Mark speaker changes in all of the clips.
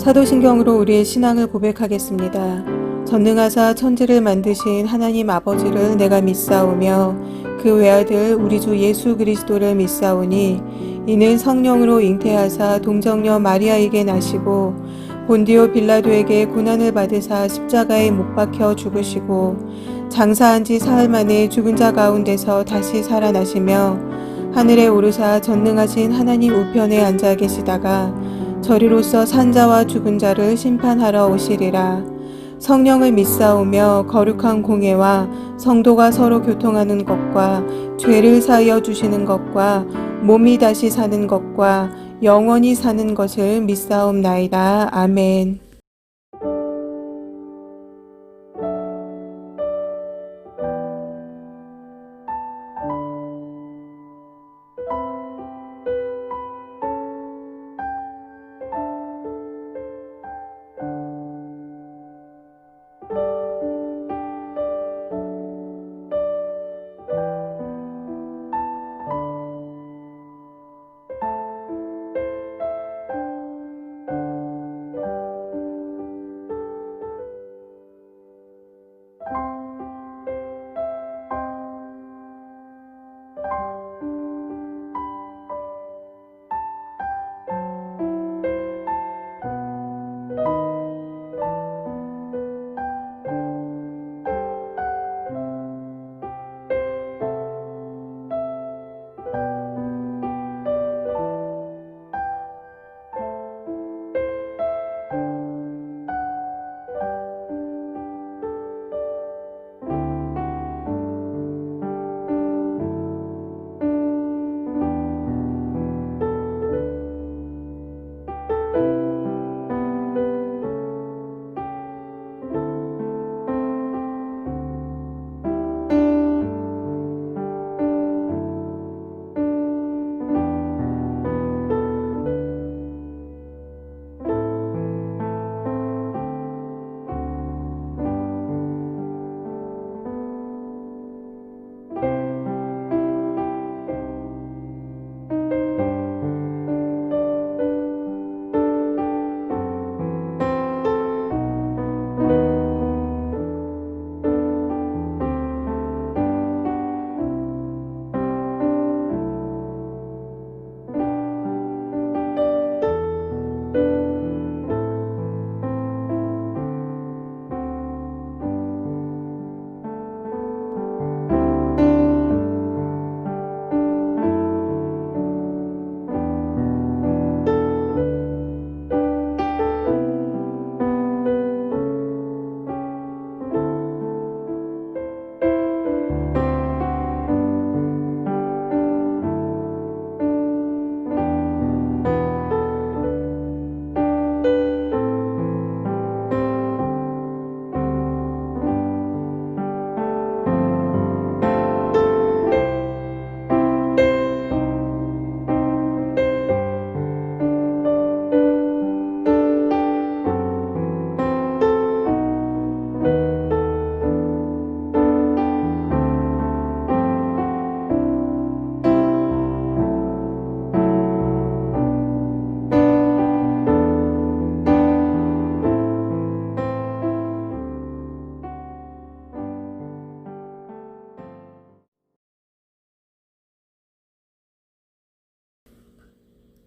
Speaker 1: 사도신경으로 우리의 신앙을 고백하겠습니다. 전능하사 천지를 만드신 하나님 아버지를 내가 믿사오며 그 외아들 우리 주 예수 그리스도를 믿사오니 이는 성령으로 잉태하사 동정녀 마리아에게 나시고 본디오 빌라도에게 고난을 받으사 십자가에 못 박혀 죽으시고 장사한 지 사흘 만에 죽은 자 가운데서 다시 살아나시며 하늘에 오르사 전능하신 하나님 우편에 앉아 계시다가 저리로서 산자와 죽은 자를 심판하러 오시리라. 성령을 믿사오며 거룩한 공예와 성도가 서로 교통하는 것과 죄를 사하여 주시는 것과 몸이 다시 사는 것과 영원히 사는 것을 믿사옵나이다. 아멘.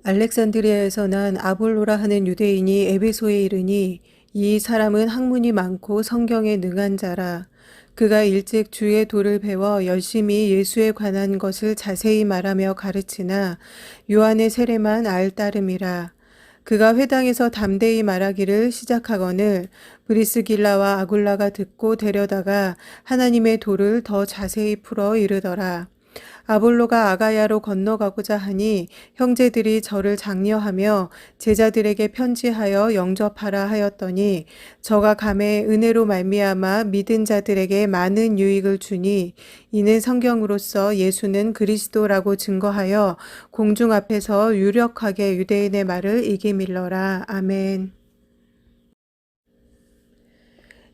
Speaker 1: 알렉산드리아에서 난 아볼로라 하는 유대인이 에베소에 이르니 이 사람은 학문이 많고 성경에 능한 자라. 그가 일찍 주의 도를 배워 열심히 예수에 관한 것을 자세히 말하며 가르치나 요한의 세례만 알 따름이라. 그가 회당에서 담대히 말하기를 시작하거늘 브리스길라와 아굴라가 듣고 데려다가 하나님의 도를 더 자세히 풀어 이르더라. 아볼로가 아가야로 건너가고자 하니 형제들이 저를 장려하며 제자들에게 편지하여 영접하라 하였더니 저가 감에 은혜로 말미암아 믿은 자들에게 많은 유익을 주니 이는 성경으로서 예수는 그리스도라고 증거하여 공중 앞에서 유력하게 유대인의 말을 이기밀러라. 아멘.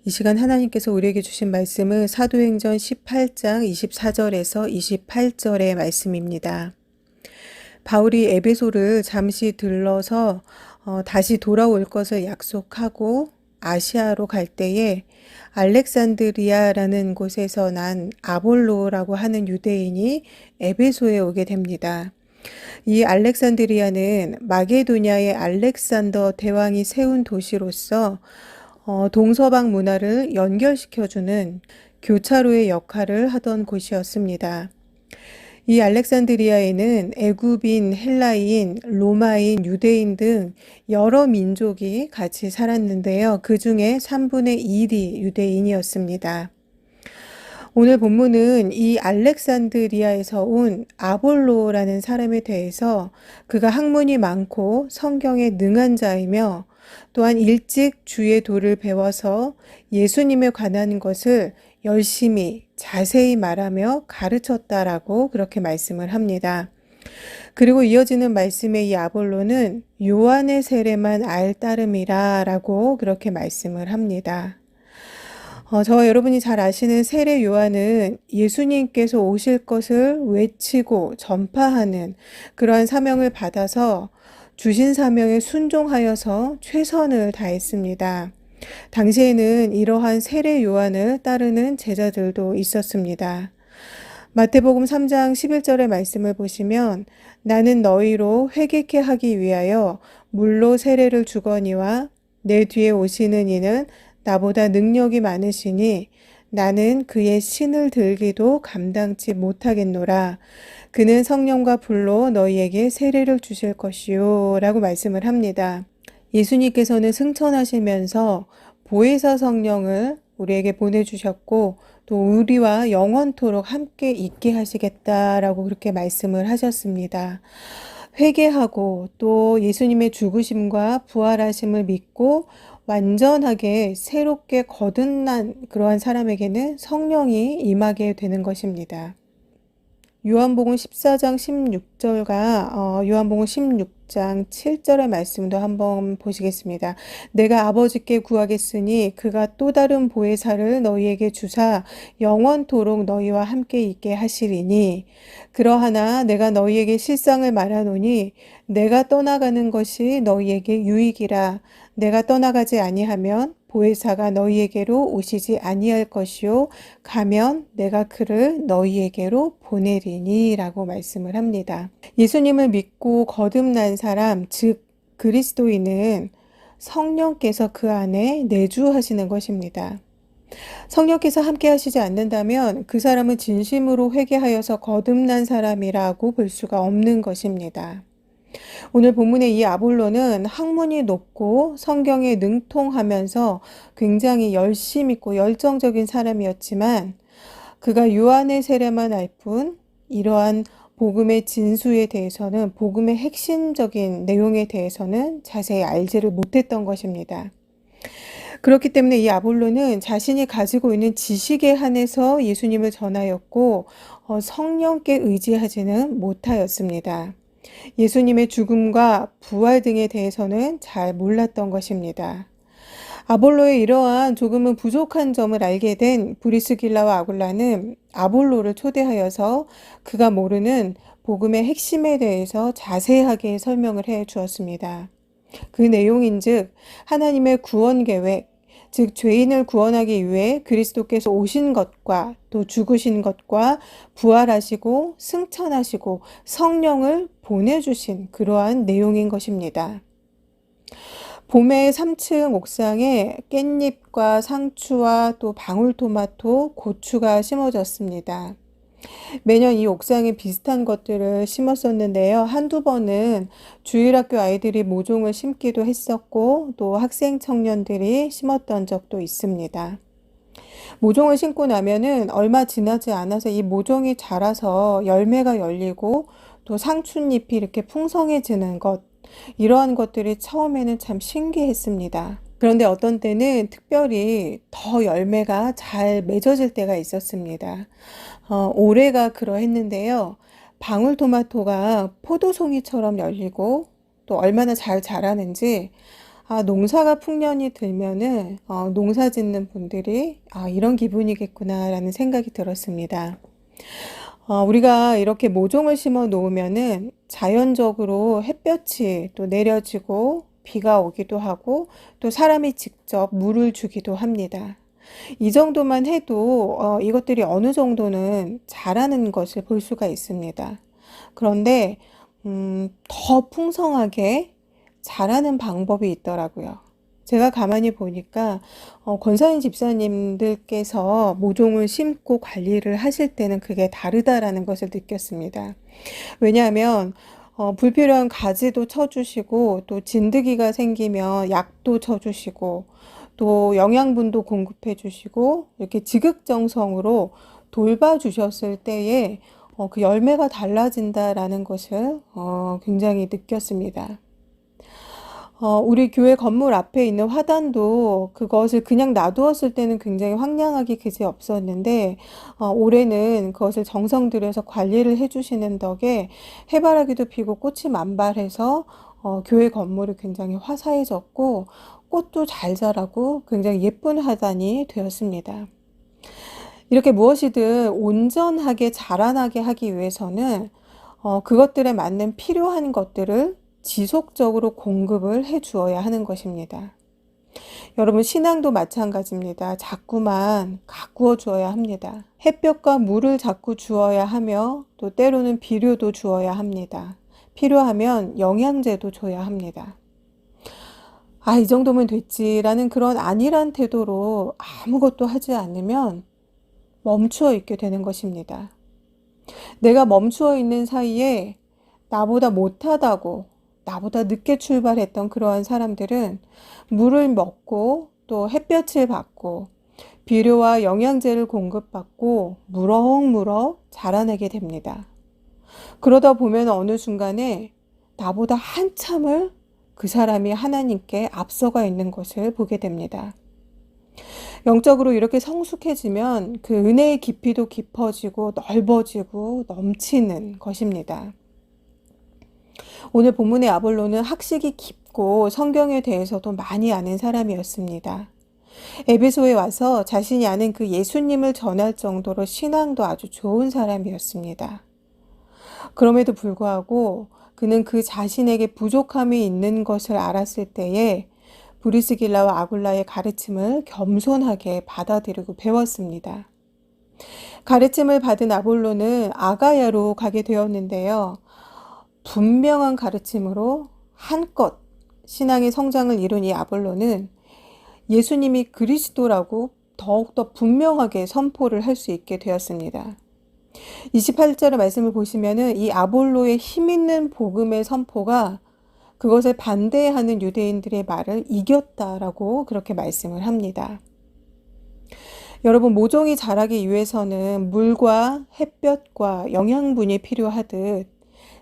Speaker 1: 이 시간 하나님께서 우리에게 주신 말씀은 사도행전 18장 24절에서 28절의 말씀입니다. 바울이 에베소를 잠시 들러서 다시 돌아올 것을 약속하고 아시아로 갈 때에 알렉산드리아라는 곳에서 난 아볼로라고 하는 유대인이 에베소에 오게 됩니다. 이 알렉산드리아는 마게도냐의 알렉산더 대왕이 세운 도시로서 동서방 문화를 연결시켜주는 교차로의 역할을 하던 곳이었습니다. 이 알렉산드리아에는 애굽인, 헬라인, 로마인, 유대인 등 여러 민족이 같이 살았는데요. 그 중에 3분의 1이 유대인이었습니다. 오늘 본문은 이 알렉산드리아에서 온 아볼로라는 사람에 대해서 그가 학문이 많고 성경에 능한 자이며 또한 일찍 주의 도를 배워서 예수님에 관한 것을 열심히 자세히 말하며 가르쳤다라고 그렇게 말씀을 합니다. 그리고 이어지는 말씀에 이 아볼로는 요한의 세례만 알 따름이라 라고 그렇게 말씀을 합니다. 저와 여러분이 잘 아시는 세례 요한은 예수님께서 오실 것을 외치고 전파하는 그러한 사명을 받아서 주신 사명에 순종하여서 최선을 다했습니다. 당시에는 이러한 세례 요한을 따르는 제자들도 있었습니다. 마태복음 3장 11절의 말씀을 보시면 나는 너희로 회개케 하기 위하여 물로 세례를 주거니와 내 뒤에 오시는 이는 나보다 능력이 많으시니 나는 그의 신을 들기도 감당치 못하겠노라. 그는 성령과 불로 너희에게 세례를 주실 것이요 라고 말씀을 합니다. 예수님께서는 승천하시면서 보혜사 성령을 우리에게 보내주셨고 또 우리와 영원토록 함께 있게 하시겠다라고 그렇게 말씀을 하셨습니다. 회개하고 또 예수님의 죽으심과 부활하심을 믿고 완전하게 새롭게 거듭난 그러한 사람에게는 성령이 임하게 되는 것입니다. 요한복음 14장 16절과 요한복음 16장 7절의 말씀도 한번 보시겠습니다. 내가 아버지께 구하겠으니 그가 또 다른 보혜사를 너희에게 주사 영원토록 너희와 함께 있게 하시리니 그러하나 내가 너희에게 실상을 말하노니 내가 떠나가는 것이 너희에게 유익이라. 내가 떠나가지 아니하면 보혜사가 너희에게로 오시지 아니할 것이요 가면 내가 그를 너희에게로 보내리니 라고 말씀을 합니다. 예수님을 믿고 거듭난 사람, 즉 그리스도인은 성령께서 그 안에 내주하시는 것입니다. 성령께서 함께 하시지 않는다면 그 사람은 진심으로 회개하여서 거듭난 사람이라고 볼 수가 없는 것입니다. 오늘 본문의 이 아볼로는 학문이 높고 성경에 능통하면서 굉장히 열심 있고 열정적인 사람이었지만 그가 요한의 세례만 알 뿐 이러한 복음의 진수에 대해서는 복음의 핵심적인 내용에 대해서는 자세히 알지를 못했던 것입니다. 그렇기 때문에 이 아볼로는 자신이 가지고 있는 지식에 한해서 예수님을 전하였고 성령께 의지하지는 못하였습니다. 예수님의 죽음과 부활 등에 대해서는 잘 몰랐던 것입니다. 아볼로의 이러한 조금은 부족한 점을 알게 된 브리스길라와 아굴라는 아볼로를 초대하여서 그가 모르는 복음의 핵심에 대해서 자세하게 설명을 해 주었습니다. 그 내용인즉 하나님의 구원 계획, 즉 죄인을 구원하기 위해 그리스도께서 오신 것과 또 죽으신 것과 부활하시고 승천하시고 성령을 보내주신 그러한 내용인 것입니다. 봄에 3층 옥상에 깻잎과 상추와 또 방울토마토, 고추가 심어졌습니다. 매년 이 옥상에 비슷한 것들을 심었었는데요. 한두 번은 주일학교 아이들이 모종을 심기도 했었고 또 학생 청년들이 심었던 적도 있습니다. 모종을 심고 나면은 얼마 지나지 않아서 이 모종이 자라서 열매가 열리고 또 상추잎이 이렇게 풍성해지는 것, 이러한 것들이 처음에는 참 신기했습니다. 그런데 어떤 때는 특별히 더 열매가 잘 맺어질 때가 있었습니다. 올해가 그러했는데요. 방울토마토가 포도송이처럼 열리고 또 얼마나 잘 자라는지 농사가 풍년이 들면은 농사 짓는 분들이 이런 기분이겠구나라는 생각이 들었습니다. 우리가 이렇게 모종을 심어 놓으면은 자연적으로 햇볕이 또 내려지고 비가 오기도 하고 또 사람이 직접 물을 주기도 합니다. 이 정도만 해도 이것들이 어느 정도는 자라는 것을 볼 수가 있습니다. 그런데 더 풍성하게 자라는 방법이 있더라고요. 제가 가만히 보니까 권사님 집사님들께서 모종을 심고 관리를 하실 때는 그게 다르다라는 것을 느꼈습니다. 왜냐하면 불필요한 가지도 쳐주시고 또 진드기가 생기면 약도 쳐주시고 또 영양분도 공급해 주시고 이렇게 지극정성으로 돌봐주셨을 때에 그 열매가 달라진다라는 것을 굉장히 느꼈습니다. 우리 교회 건물 앞에 있는 화단도 그것을 그냥 놔두었을 때는 굉장히 황량하기 그지없었는데 올해는 그것을 정성 들여서 관리를 해주시는 덕에 해바라기도 피고 꽃이 만발해서 교회 건물이 굉장히 화사해졌고 꽃도 잘 자라고 굉장히 예쁜 화단이 되었습니다. 이렇게 무엇이든 온전하게 자라나게 하기 위해서는 그것들에 맞는 필요한 것들을 지속적으로 공급을 해 주어야 하는 것입니다. 여러분, 신앙도 마찬가지입니다. 자꾸만 가꾸어 주어야 합니다. 햇볕과 물을 자꾸 주어야 하며 또 때로는 비료도 주어야 합니다. 필요하면 영양제도 줘야 합니다. 이 정도면 됐지라는 그런 안일한 태도로 아무것도 하지 않으면 멈추어 있게 되는 것입니다. 내가 멈추어 있는 사이에 나보다 못하다고, 나보다 늦게 출발했던 그러한 사람들은 물을 먹고 또 햇볕을 받고 비료와 영양제를 공급받고 무럭무럭 자라나게 됩니다. 그러다 보면 어느 순간에 나보다 한참을 그 사람이 하나님께 앞서가 있는 것을 보게 됩니다. 영적으로 이렇게 성숙해지면 그 은혜의 깊이도 깊어지고 넓어지고 넘치는 것입니다. 오늘 본문의 아볼로는 학식이 깊고 성경에 대해서도 많이 아는 사람이었습니다. 에베소에 와서 자신이 아는 그 예수님을 전할 정도로 신앙도 아주 좋은 사람이었습니다. 그럼에도 불구하고 그는 그 자신에게 부족함이 있는 것을 알았을 때에 브리스길라와 아굴라의 가르침을 겸손하게 받아들이고 배웠습니다. 가르침을 받은 아볼로는 아가야로 가게 되었는데요. 분명한 가르침으로 한껏 신앙의 성장을 이룬 이 아볼로는 예수님이 그리스도라고 더욱더 분명하게 선포를 할 수 있게 되었습니다. 28절의 말씀을 보시면은 이 아볼로의 힘있는 복음의 선포가 그것을 반대하는 유대인들의 말을 이겼다라고 그렇게 말씀을 합니다. 여러분, 모종이 자라기 위해서는 물과 햇볕과 영양분이 필요하듯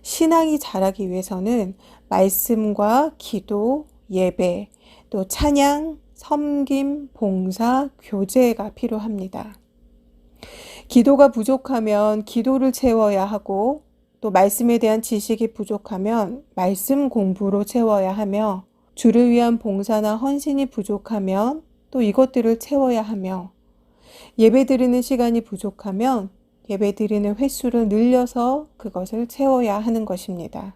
Speaker 1: 신앙이 자라기 위해서는 말씀과 기도, 예배, 또 찬양, 섬김, 봉사, 교제가 필요합니다. 기도가 부족하면 기도를 채워야 하고 또 말씀에 대한 지식이 부족하면 말씀 공부로 채워야 하며 주를 위한 봉사나 헌신이 부족하면 또 이것들을 채워야 하며 예배 드리는 시간이 부족하면 예배 드리는 횟수를 늘려서 그것을 채워야 하는 것입니다.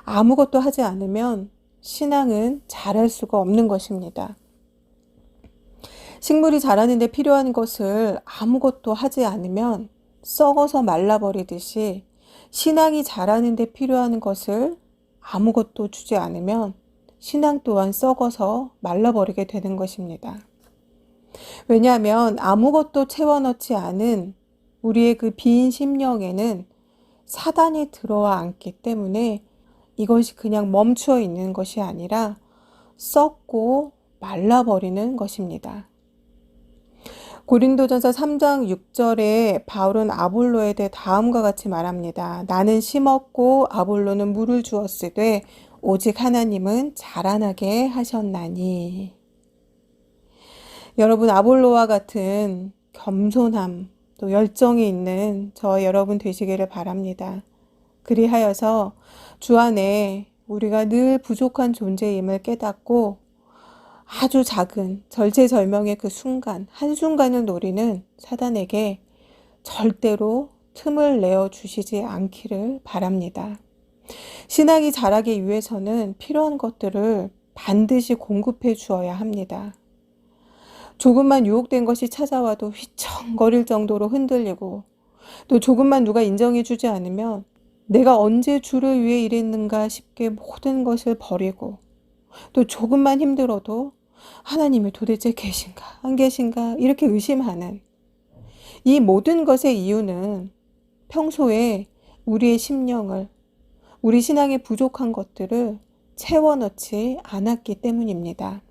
Speaker 1: 아무것도 하지 않으면 신앙은 자랄 수가 없는 것입니다. 식물이 자라는데 필요한 것을 아무것도 하지 않으면 썩어서 말라버리듯이 신앙이 자라는데 필요한 것을 아무것도 주지 않으면 신앙 또한 썩어서 말라버리게 되는 것입니다. 왜냐하면 아무것도 채워넣지 않은 우리의 그 빈 심령에는 사단이 들어와 앉기 때문에 이것이 그냥 멈추어 있는 것이 아니라 썩고 말라버리는 것입니다. 고린도전서 3장 6절에 바울은 아볼로에 대해 다음과 같이 말합니다. 나는 심었고 아볼로는 물을 주었으되 오직 하나님은 자라나게 하셨나니. 여러분, 아볼로와 같은 겸손함 또 열정이 있는 저 여러분 되시기를 바랍니다. 그리하여서 주 안에 우리가 늘 부족한 존재임을 깨닫고 아주 작은 절체절명의 그 순간, 한순간을 노리는 사단에게 절대로 틈을 내어 주시지 않기를 바랍니다. 신앙이 자라기 위해서는 필요한 것들을 반드시 공급해 주어야 합니다. 조금만 유혹된 것이 찾아와도 휘청거릴 정도로 흔들리고, 또 조금만 누가 인정해 주지 않으면 내가 언제 주를 위해 일했는가 싶게 모든 것을 버리고, 또 조금만 힘들어도 하나님이 도대체 계신가 안 계신가 이렇게 의심하는, 이 모든 것의 이유는 평소에 우리의 심령을, 우리 신앙의 부족한 것들을 채워넣지 않았기 때문입니다.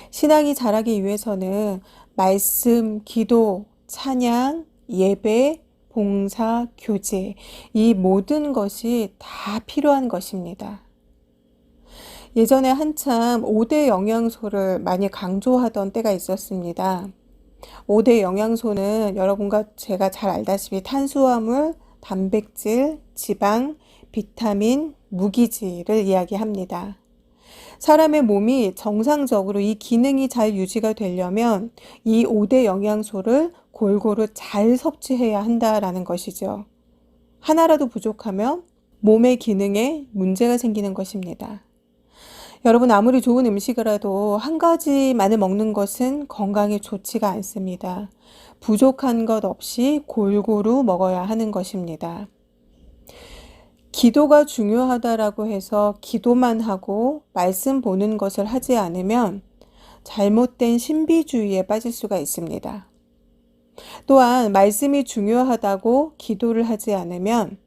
Speaker 1: 신앙이 자라기 위해서는 말씀, 기도, 찬양, 예배, 봉사, 교제, 이 모든 것이 다 필요한 것입니다. 예전에 한참 5대 영양소를 많이 강조하던 때가 있었습니다. 5대 영양소는 여러분과 제가 잘 알다시피 탄수화물, 단백질, 지방, 비타민, 무기질을 이야기합니다. 사람의 몸이 정상적으로 이 기능이 잘 유지가 되려면 이 5대 영양소를 골고루 잘 섭취해야 한다라는 것이죠. 하나라도 부족하면 몸의 기능에 문제가 생기는 것입니다. 여러분, 아무리 좋은 음식이라도 한 가지만을 먹는 것은 건강에 좋지가 않습니다. 부족한 것 없이 골고루 먹어야 하는 것입니다. 기도가 중요하다라고 해서 기도만 하고 말씀 보는 것을 하지 않으면 잘못된 신비주의에 빠질 수가 있습니다. 또한 말씀이 중요하다고 기도를 하지 않으면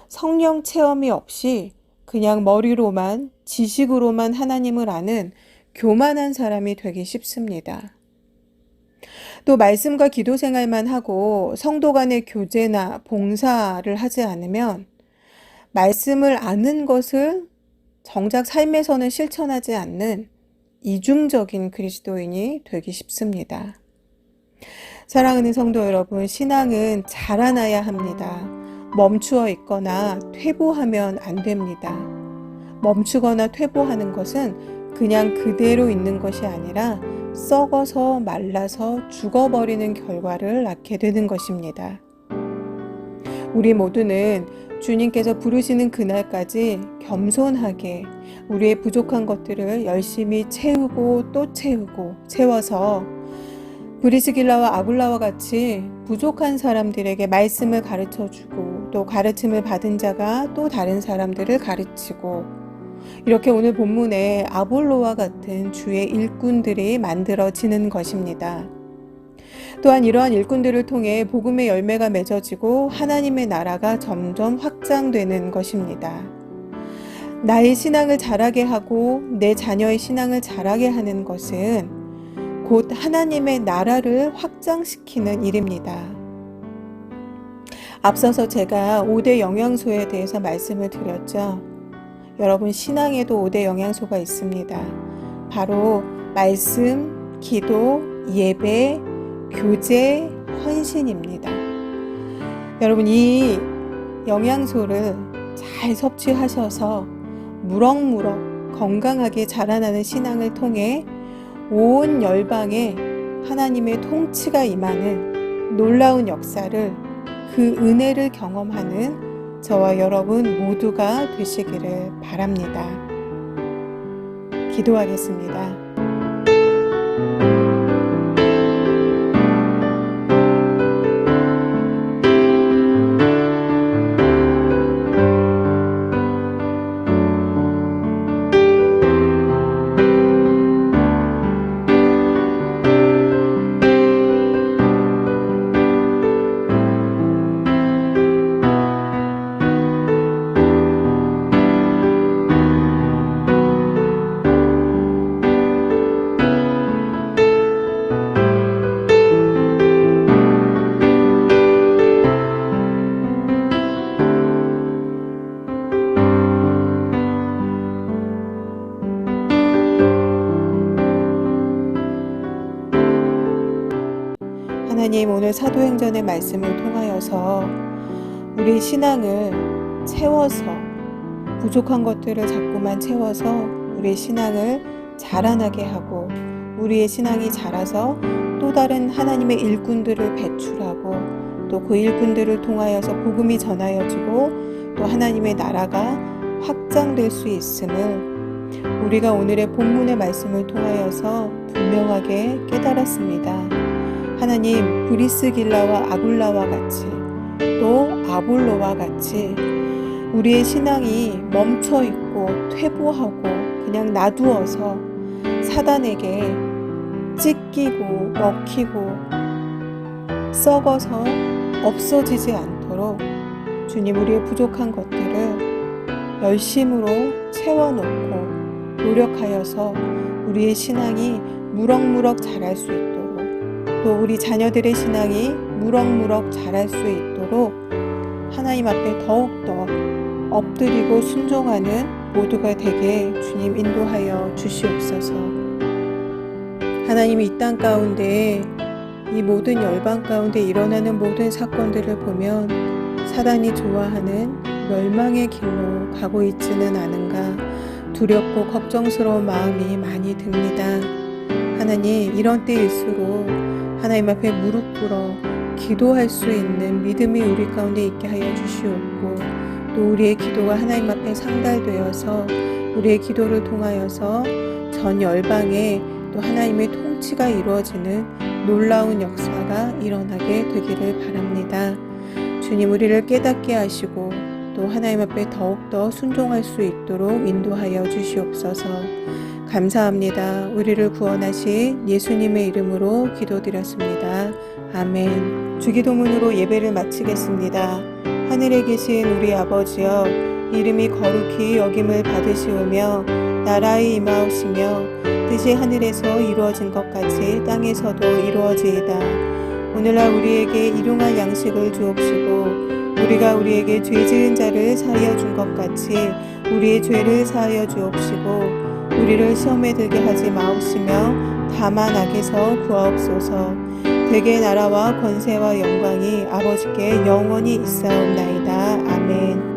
Speaker 1: 성령 체험이 없이 그냥 머리로만, 지식으로만 하나님을 아는 교만한 사람이 되기 쉽습니다. 또 말씀과 기도 생활만 하고 성도 간의 교제나 봉사를 하지 않으면 말씀을 아는 것을 정작 삶에서는 실천하지 않는 이중적인 그리스도인이 되기 쉽습니다. 사랑하는 성도 여러분, 신앙은 자라나야 합니다. 멈추어 있거나 퇴보하면 안 됩니다. 멈추거나 퇴보하는 것은 그냥 그대로 있는 것이 아니라 썩어서 말라서 죽어버리는 결과를 낳게 되는 것입니다. 우리 모두는 주님께서 부르시는 그날까지 겸손하게 우리의 부족한 것들을 열심히 채우고 또 채워서 브리스길라와 아굴라와 같이 부족한 사람들에게 말씀을 가르쳐주고, 또 가르침을 받은 자가 또 다른 사람들을 가르치고, 이렇게 오늘 본문에 아볼로와 같은 주의 일꾼들이 만들어지는 것입니다. 또한 이러한 일꾼들을 통해 복음의 열매가 맺어지고 하나님의 나라가 점점 확장되는 것입니다. 나의 신앙을 자라게 하고 내 자녀의 신앙을 자라게 하는 것은 곧 하나님의 나라를 확장시키는 일입니다. 앞서서 제가 5대 영양소에 대해서 말씀을 드렸죠. 여러분, 신앙에도 5대 영양소가 있습니다. 바로 말씀, 기도, 예배, 교제, 헌신입니다. 여러분, 이 영양소를 잘 섭취하셔서 무럭무럭 건강하게 자라나는 신앙을 통해 온 열방에 하나님의 통치가 임하는 놀라운 역사를, 그 은혜를 경험하는 저와 여러분 모두가 되시기를 바랍니다. 기도하겠습니다. 하나님, 오늘 사도행전의 말씀을 통하여서 우리 신앙을 채워서 부족한 것들을 자꾸만 채워서 우리의 신앙을 자라나게 하고 우리의 신앙이 자라서 또 다른 하나님의 일꾼들을 배출하고 또 그 일꾼들을 통하여서 복음이 전하여지고 또 하나님의 나라가 확장될 수 있음을 우리가 오늘의 본문의 말씀을 통하여서 분명하게 깨달았습니다. 하나님, 브리스길라와 아굴라와 같이 또 아볼로와 같이 우리의 신앙이 멈춰있고 퇴보하고 그냥 놔두어서 사단에게 찢기고 먹히고 썩어서 없어지지 않도록 주님, 우리의 부족한 것들을 열심으로 채워놓고 노력하여서 우리의 신앙이 무럭무럭 자랄 수 있도록 또 우리 자녀들의 신앙이 무럭무럭 자랄 수 있도록 하나님 앞에 더욱더 엎드리고 순종하는 모두가 되게 주님 인도하여 주시옵소서. 하나님, 이 땅 가운데 이 모든 열방 가운데 일어나는 모든 사건들을 보면 사단이 좋아하는 멸망의 길로 가고 있지는 않은가 두렵고 걱정스러운 마음이 많이 듭니다. 하나님, 이런 때일수록 하나님 앞에 무릎 꿇어 기도할 수 있는 믿음이 우리 가운데 있게 하여 주시옵고 또 우리의 기도가 하나님 앞에 상달되어서 우리의 기도를 통하여서 전 열방에 또 하나님의 통치가 이루어지는 놀라운 역사가 일어나게 되기를 바랍니다. 주님, 우리를 깨닫게 하시고 또 하나님 앞에 더욱더 순종할 수 있도록 인도하여 주시옵소서. 감사합니다. 우리를 구원하신 예수님의 이름으로 기도드렸습니다. 아멘. 주기도문으로 예배를 마치겠습니다. 하늘에 계신 우리 아버지여, 이름이 거룩히 여김을 받으시오며 나라의 임하옵시며 뜻이 하늘에서 이루어진 것 같이 땅에서도 이루어지이다. 오늘날 우리에게 일용할 양식을 주옵시고 우리가 우리에게 죄 지은 자를 사하여 준 것 같이 우리의 죄를 사하여 주옵시고 우리를 시험에 들게 하지 마옵시며 다만 악에서 구하옵소서. 대개 나라와 권세와 영광이 아버지께 영원히 있사옵나이다. 아멘.